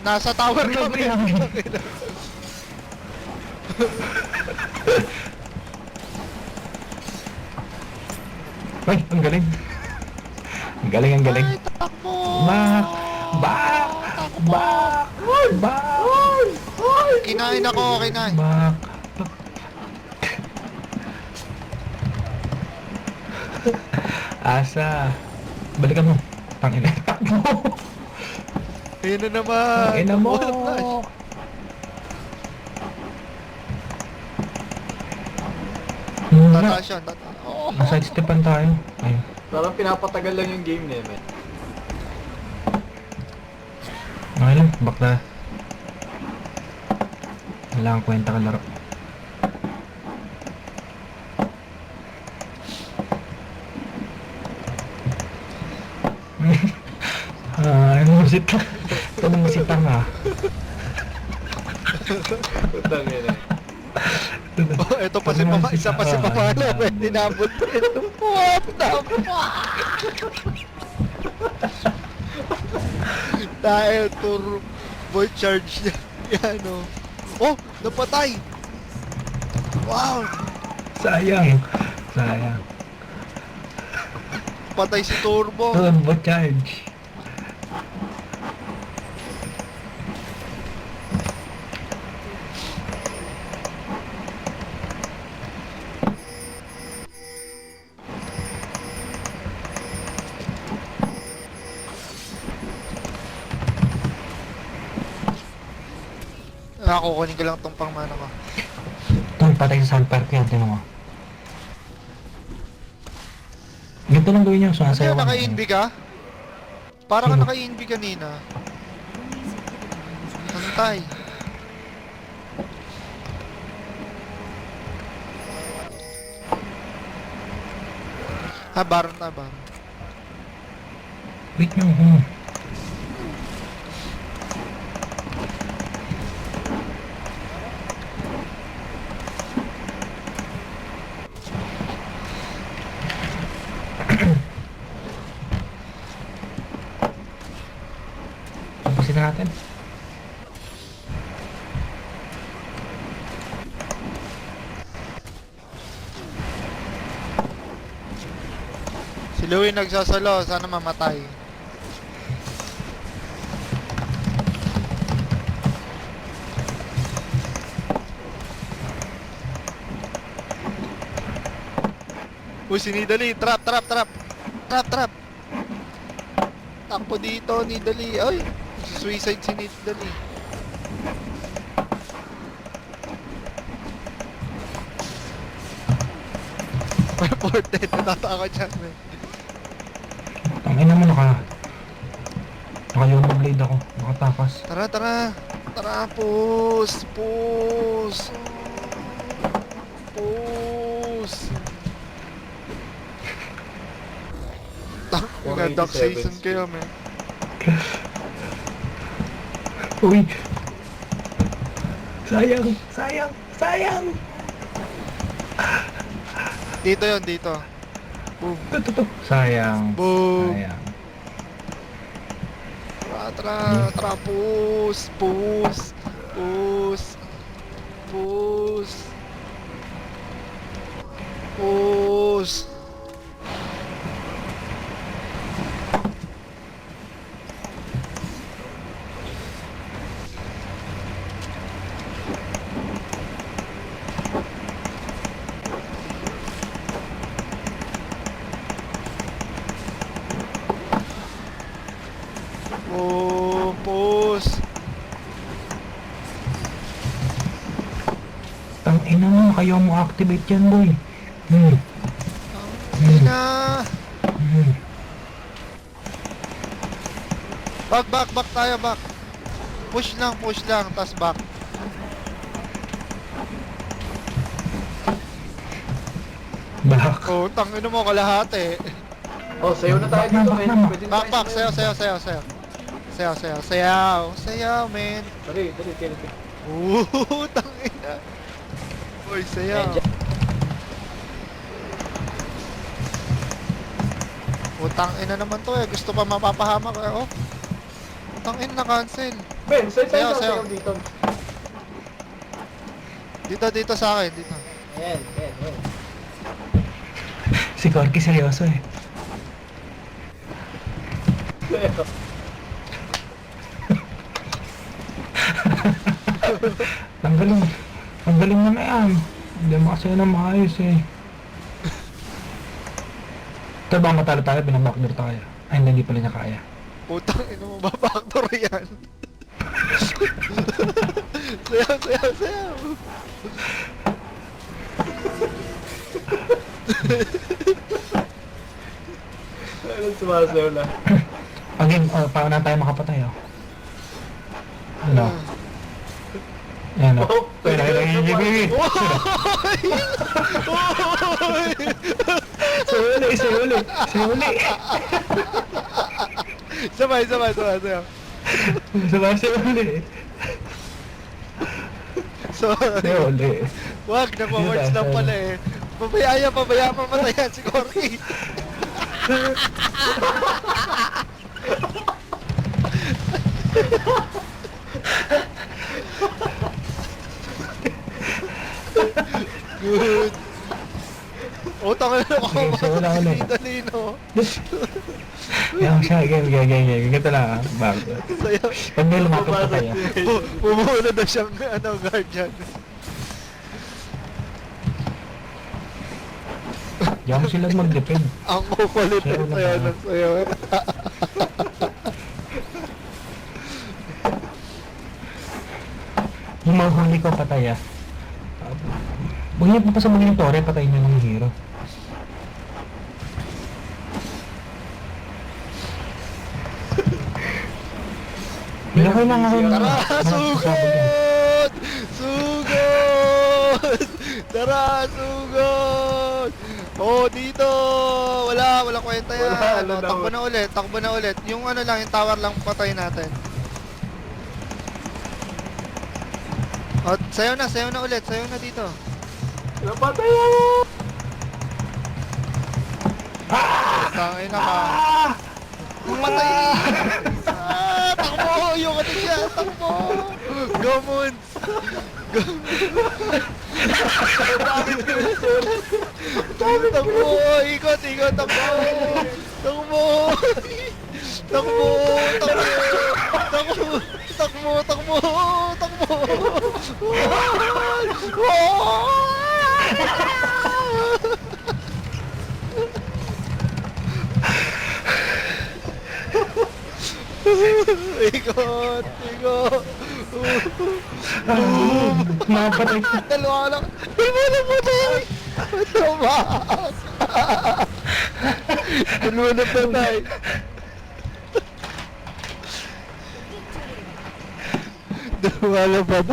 Nasa tower Ano ba kami. yan? Ay, ang galing. Ang galing, ang galing. Ay, takbo! Back! Back! Takbo! Back! Back! Kinain ako, kinain. Back! Asa! Balikan mo. Tangina. Takbo! Ayun na naman. Tangina mo! Wala flash. Tataas yan, tataas. Oh, Naside-stepan tayo. Ayun. Parang pinapatagal lang yung game niya, men. Okay lang, back na. Wala kang kwenta ka laro. Ano mo sita? Ito mo sita nga. Putang ina. oh, ito pa si Mama, isa pa si Mamalo. Dinabot ito. What the fuck? Dahil turbo charge niya. Yan o. Oh, napatay. Wow. Sayang. Sayang. Patay si Turbo. Turbo charge. Kukunin ko lang tong pangmana ko. Ito, patay sa salper kaya tinan mo. Ganito lang gawin yung Ano sumasayaw. yun, naka-inbi ka? Para ka Sino? naka-inbi kanina. Antay. Baron na, Baron. Wait nyo. Tapusin na natin. Si Louie nagsasalo, sana mamatay. Uy, si Nidali, trap, trap, trap. Trap, trap. Takpo dito, Nidali. Ay, suicide si Nidali. Reported, natataka dyan, man. Tangina mo naka-yellow blade ako. Nakatakas. Tara, tara. Tara, push. Push. Push. Tangina, duck 487 season kayo, man. Uy! Sayang! Sayang! Sayang! Dito yon, dito. Boom. Ito. Sayang. Boom. Sayang. Tara, tara, tara, push. Push. Push. Push. Push. Push. Tangina mo, kayo mo activate yan, boy. Ina. Hmm. Back tayo, back. Push lang, tas back. Back. Oh, tangina mo kalahati. Oh, sayo na tayo dito, men. Pwede na Back, tayo back, sayaw, sumayaw. sayaw, sayaw, sayaw. Sayaw, sayaw, sayaw. Sayaw, man. Dali, kaya. Tangina. Uy, sayaw. Utang ina naman to eh. Gusto pa mapapahamak eh. Oh. Utang ina na cancel. Ben, sa'yo tayo Sayaw, sayaw. sasayaw dito. Dito sa akin, dito. Ayan, ayan, ayan. Si Corky seryoso eh. Sayaw. Ang galing na yan. Hindi makasaya na maayos eh. Ito bang matalo tayo, binabackdoor tayo. Ay, hindi pala niya kaya. Putang ina mo, babaktor yan. Sayaw. Ano sumasayaw na? Again, paano na tayo makapatay oh. Ano? Yan oh. Oh, Wait, wait. Suli. Sabay, sayaw. Suli. Sorry. Suli. Wag, nagwa-words lang pala eh. Pabaya mamatayan si Corky. Good. Utang na ako Okay, so wala ulit. Dalino. Yan siya, game. Ganito lang ah. Bago. Sayaw. Pag may lumapit pa tayo. Pumuno na siyang guardian. Diyan ko sila mag-depend. Ang kukulit Sayaw ng na sayaw tayo. ng sayaw. Yung mga huli ko patay ah. Huwag niyo papasabagin yung tore, patayin niyo ng hero. Hindi ko lang ako Tara, sugod! Tara, sugod! Oh, dito! Wala kwenta yan. Wala, Ano, takbo na ulit. Yung ano lang, yung tower lang patay natin. Oh, sayaw na ulit. Sayaw na dito. Napatay ako! Tangin na ka. Matay! Takbo! Yung ano siya! Takbo! Go, Moons! Takbo! Ikot! Takbo! Ikot! Napatay ko. Dalawa lang! Dalawa na patay! Dalawa na patay!